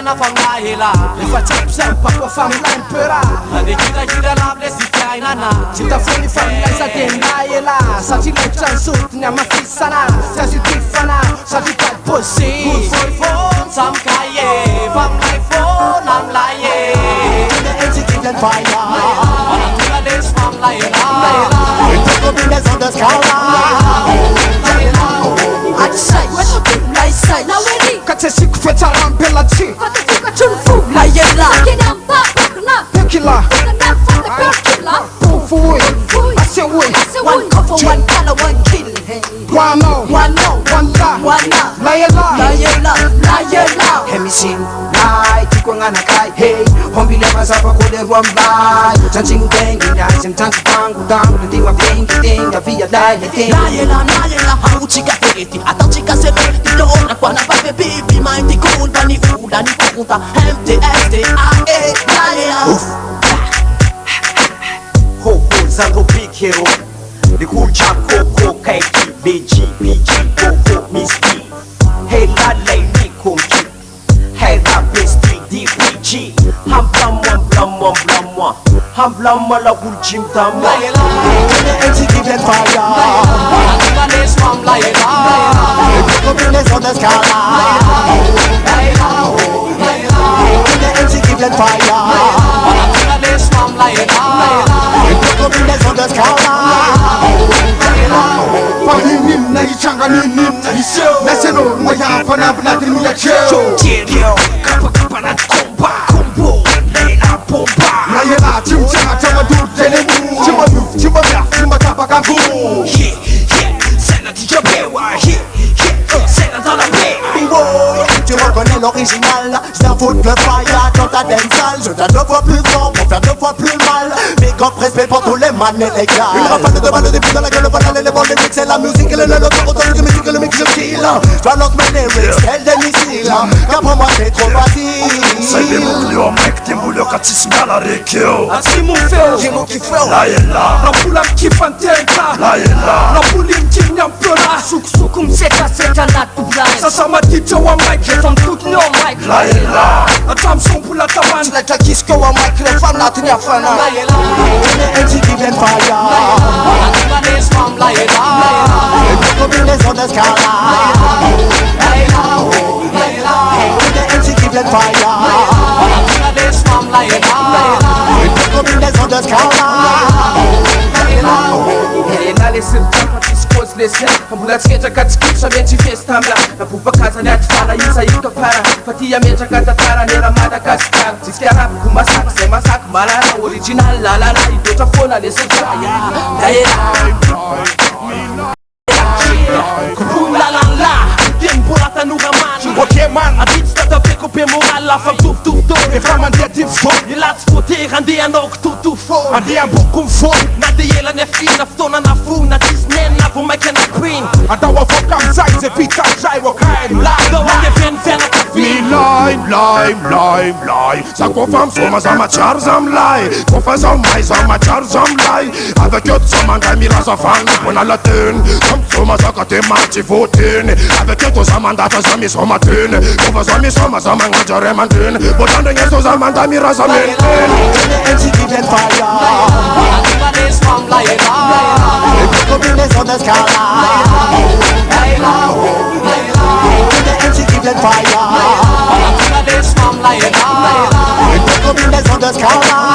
na famlahela efa tsapiza mipako familay mipera andekidakida lavle sy fiainana tsy tafony familay sady endahela satria laitra ny sotiny amafisana sy azy tifana satria tady posy foifon samkaye famlay fon amlaye Executed fire Anatula des famlayela It's on the scala Atsai Laisai Katesi kufeta rampela chi Chunfu Layela Keliamtah Karnaz Pekila Pufui Asewui One cup for one color, one kill. One no One la Layela Hemisin Lai Tikwangana kai Hey Hombi leva zapa kode ruam lai Chancing dengi Nyasem tanki pangu Dang Tinga pengi Tinga via dai Layela Hauchika feti Atachika sebeti Dona kwa na pape bibi Mainti kunta ni uda ni kunta M.TstA Layela Ho zango big hero The cool chap Coco Kaiki BG Coco Miski Hey lad lay Nikum Hey rap street DPG Ham blam la gul jim tam Layela Executed fire Anatula des famlayela It's on the scala Executed fire Anatula des famlayela It's on the scala Pahinim na ichanga ninim na hisyo Naseno mwaya panabla dinu ya cheo Cheerio Kapa na combo Layla pompa Layela chimcha chama dutelemu Chima mia chima kapa kangu Celle qui te bewa Celle dans la paix Tu reconnais l'original, je t'en fous de le fire dans ta dancehall. Je t'en deux fois plus fort pour faire deux fois plus mal. Mais comme respect pour tous les manets légales. Une rafale de balles depuis dans la gueule, voilà les bons lyrics. C'est la musique, le autour de musique, le mix je kill. Je balance mes lyrics, tel des missiles. Car pour moi c'est trop facile. Sai be mukli o mic timbulio katismala rekeo Asimufeo, j'ai mon kiffeo. Layela Napula mkifantenka. Layela Napuli mkinyampiona. Suku mseka seka na tublai Sasa maticha wa mic, J'ai ton tout no mic Layela atamson pour la taban. Tuleta kisko wa mic, le fan natini afana. Layela Executed fire. Anatula des famlayela It's on the scala Executed fire Anatula des famlayela It's on the scala Ela lesy mitapa tisikozy lesy ambolatsiketraka tsikipsa metsy festamla nabopakazany aty fana isaika para fa ty ametraka tantara nera Madagasikara tsisika arabiko masaky zay masaky malala original lalala idotra foana lesetraya Kulalala Din mbola tanora man Ok man Aditsy tatapeko be moral lafa mitovitovy tao Efa mandeha division Ilatsy voatery andeha anao kitotofo Andeha amboko mifony Na de ela nefina fotoana na fona Tisy nenina vo maika na queen Atao avoka amizay ze vita amizay wakainy Dao angeveny fianakaviny Mlay Za kofa misoma za matsiaro za mlay Kofa za may za matsiaro za mlay Avekeo ty za mandray miraza vany bona lateny Za misoma za ka te matsy voteny Avekeo to za mandatra za misoma teny Kofa za misoma za magnanja ray aman-dreny Botandregny so za manda miraza meniteny Executed fire Anatula des famlayela It's on the scala Executed fire Anatula des famlayela It's on the scala